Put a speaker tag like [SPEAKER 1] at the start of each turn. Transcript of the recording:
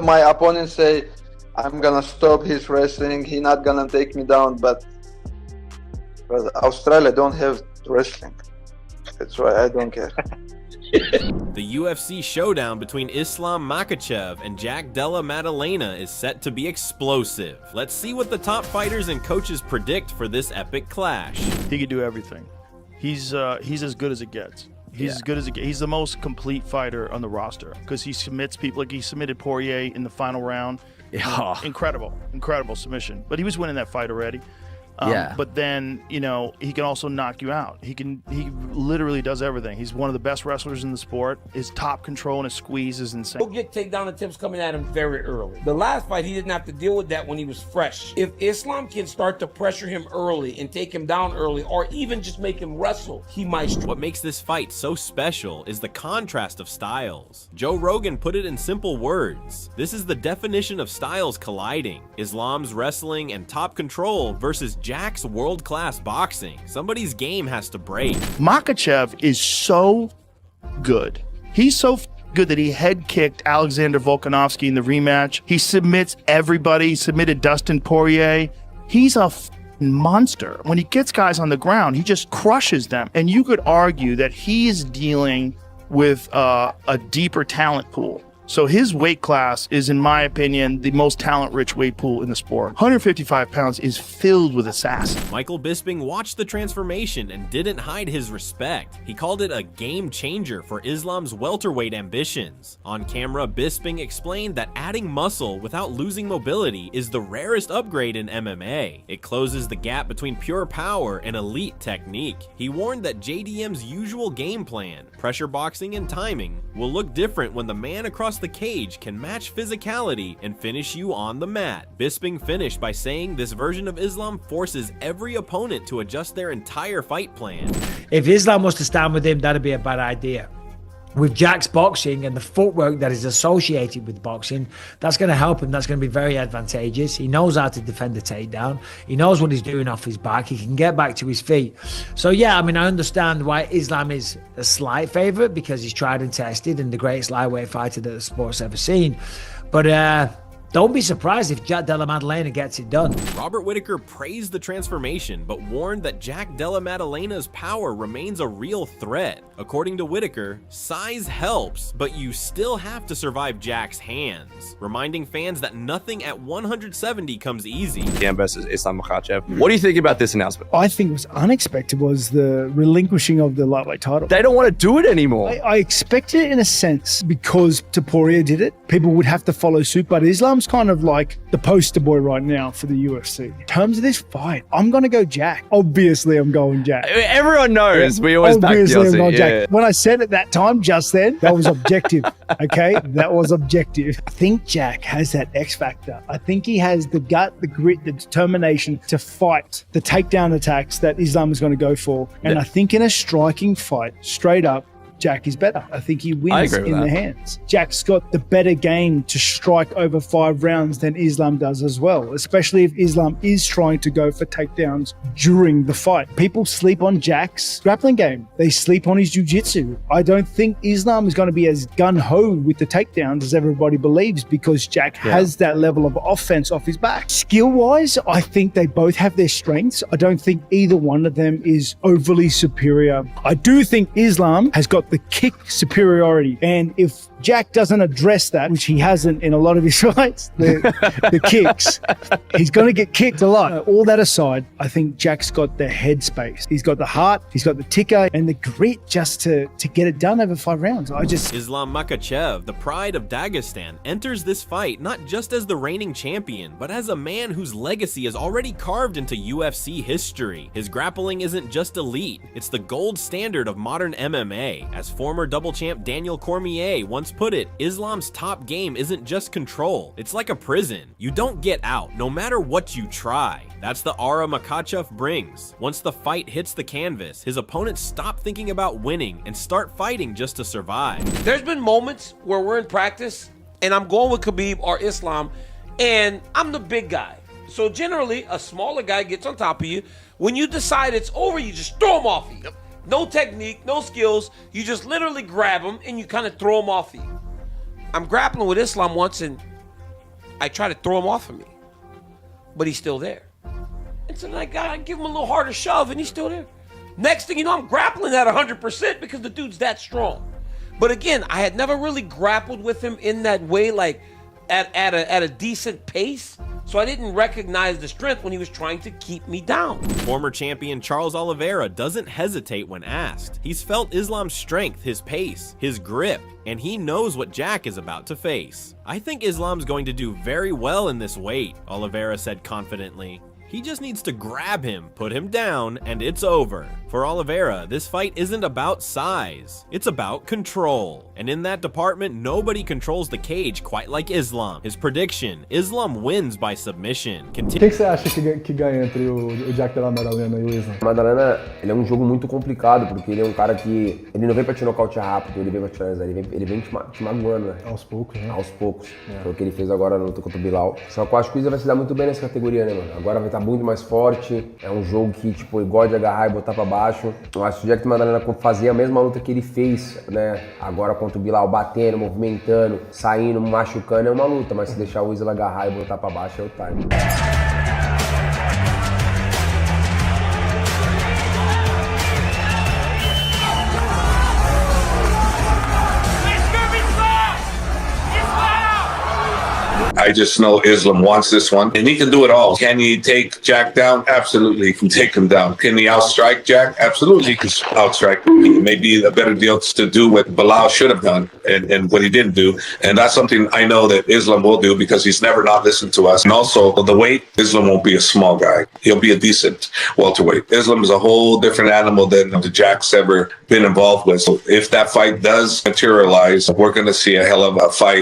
[SPEAKER 1] my opponents say, I'm gonna stop his wrestling, he's not gonna take me down, but Australia don't have wrestling. That's why I don't care.
[SPEAKER 2] The UFC showdown between Islam Makhachev and Jack Della Maddalena is set to be explosive. Let's see what the top fighters and coaches predict for this epic clash.
[SPEAKER 3] He could do everything. He's as good as it gets. He's as good as it gets. He's the most complete fighter on the roster because he submits people. Like he submitted Poirier in the final round.
[SPEAKER 4] Yeah.
[SPEAKER 3] Incredible submission. But he was winning that fight already. But then, you know, he can also knock you out. He literally does everything. He's one of the best wrestlers in the sport. His top control and his squeeze is insane.
[SPEAKER 5] He'll get takedown attempts coming at him very early. The last fight, he didn't have to deal with that when he was fresh. If Islam can start to pressure him early and take him down early, or even just make him wrestle, he might struggle.
[SPEAKER 2] What makes this fight so special is the contrast of styles. Joe Rogan put it in simple words. This is the definition of styles colliding. Islam's wrestling and top control versus Jack's world-class boxing. Somebody's game has to break.
[SPEAKER 3] Makhachev is so good. He's so good that he head kicked Alexander Volkanovski in the rematch. He submits everybody. He submitted Dustin Poirier. He's a monster. When he gets guys on the ground, he just crushes them. And you could argue that he is dealing with a deeper talent pool. So his weight class is, in my opinion, the most talent-rich weight pool in the sport. 155 pounds is filled with assassins.
[SPEAKER 2] Michael Bisping watched the transformation and didn't hide his respect. He called it a game changer for Islam's welterweight ambitions. On camera, Bisping explained that adding muscle without losing mobility is the rarest upgrade in MMA. It closes the gap between pure power and elite technique. He warned that JDM's usual game plan, pressure boxing and timing, will look different when the man across the cage can match physicality and finish you on the mat. Bisping finished by saying this version of Islam forces every opponent to adjust their entire fight plan.
[SPEAKER 6] If Islam was to stand with him, that'd be a bad idea. With Jack's boxing and the footwork that is associated with boxing, that's going to help him. That's going to be very advantageous. He knows how to defend the takedown. He knows what he's doing off his back. He can get back to his feet. So yeah, I mean, I understand why Islam is a slight favorite because he's tried and tested and the greatest lightweight fighter that the sport's ever seen. But don't be surprised if Jack Della Maddalena gets it done.
[SPEAKER 2] Robert Whittaker praised the transformation, but warned that Jack Della Maddalena's power remains a real threat. According to Whittaker, size helps, but you still have to survive Jack's hands, reminding fans that nothing at 170 comes easy.
[SPEAKER 4] JDM versus Islam Makhachev. What do you think about this announcement?
[SPEAKER 7] I think was unexpected was the relinquishing of the lightweight title.
[SPEAKER 4] They don't want to do it anymore.
[SPEAKER 7] I expected it in a sense because Topuria did it. People would have to follow suit, but Islam's kind of like the poster boy right now for the UFC. In terms of this fight, I'm going to go Jack. Obviously, I'm going Jack.
[SPEAKER 4] Everyone knows. We always back
[SPEAKER 7] Obviously, I'm going
[SPEAKER 4] yeah.
[SPEAKER 7] Jack. When I said at that time, just then, that was objective. Okay? That was objective. I think Jack has that X factor. I think he has the gut, the grit, the determination to fight the takedown attacks that Islam is going to go for. And I think in a striking fight, straight up, Jack is better. I think he wins in the hands. Jack's got the better game to strike over 5 rounds than Islam does as well, especially if Islam is trying to go for takedowns during the fight. People sleep on Jack's grappling game. They sleep on his jiu-jitsu. I don't think Islam is going to be as gun-ho with the takedowns as everybody believes because Jack has that level of offense off his back. Skill-wise, I think they both have their strengths. I don't think either one of them is overly superior. I do think Islam has got the kick superiority, and if Jack doesn't address that, which he hasn't in a lot of his fights, the kicks, he's going to get kicked a lot. All that aside, I think Jack's got the headspace. He's got the heart, he's got the ticker, and the grit just to get it done over 5 rounds.
[SPEAKER 2] Islam Makhachev, the pride of Dagestan, enters this fight not just as the reigning champion, but as a man whose legacy is already carved into UFC history. His grappling isn't just elite, it's the gold standard of modern MMA. As former double champ Daniel Cormier once put it, Islam's top game isn't just control, it's like a prison. You don't get out, no matter what you try. That's the aura Makhachev brings. Once the fight hits the canvas, his opponents stop thinking about winning and start fighting just to survive.
[SPEAKER 5] There's been moments where we're in practice and I'm going with Khabib or Islam and I'm the big guy. So generally, a smaller guy gets on top of you. When you decide it's over, you just throw him off you. No technique, no skills. You just literally grab him and you kind of throw him off you. I'm grappling with Islam once and I try to throw him off of me, but he's still there. And so then I gotta give him a little harder shove, and he's still there. Next thing you know, I'm grappling at 100% because the dude's that strong. But again, I had never really grappled with him in that way, like at a decent pace. So I didn't recognize the strength when he was trying to keep me down.
[SPEAKER 2] Former champion Charles Oliveira doesn't hesitate when asked. He's felt Islam's strength, his pace, his grip, and he knows what Jack is about to face. I think Islam's going to do very well in this weight, Oliveira said confidently. He just needs to grab him, put him down, and it's over. For Oliveira, this fight isn't about size, it's about control. And in that department, nobody controls the cage quite like Islam. His prediction, Islam wins by submission.
[SPEAKER 8] O que você acha que ganha entre o Jack Della Maddalena e o Islam?
[SPEAKER 9] Maddalena, ele é um jogo muito complicado, porque ele é um cara que ele não vem pra te nocautear rápido, ele vem pra te finalizar, ele vem te magoando, né?
[SPEAKER 8] Aos poucos, né?
[SPEAKER 9] Aos poucos. Foi o que ele fez agora na luta contra o Bilal. Só que eu acho que o Islam vai se dar muito bem nessa categoria, né, mano? Agora vai estar muito mais forte, é um jogo que, tipo, ele gosta de agarrar e botar pra baixo. Eu acho que o Jack Maddalena fazia a mesma luta que ele fez, né, agora contra o Bilal, batendo, movimentando, saindo, machucando, é uma luta, mas se deixar o Islam agarrar e botar pra baixo é o time.
[SPEAKER 10] I just know Islam wants this one, and he can do it all. Can he take Jack down? Absolutely, he can take him down. Can he outstrike Jack? Absolutely, he can outstrike him. He may be a better deal to do what Bilal should have done and what he didn't do. And that's something I know that Islam will do because he's never not listened to us. And also, the weight, Islam won't be a small guy. He'll be a decent welterweight. Islam is a whole different animal than the Jack's ever been involved with. So if that fight does materialize, we're going to see a hell of a fight.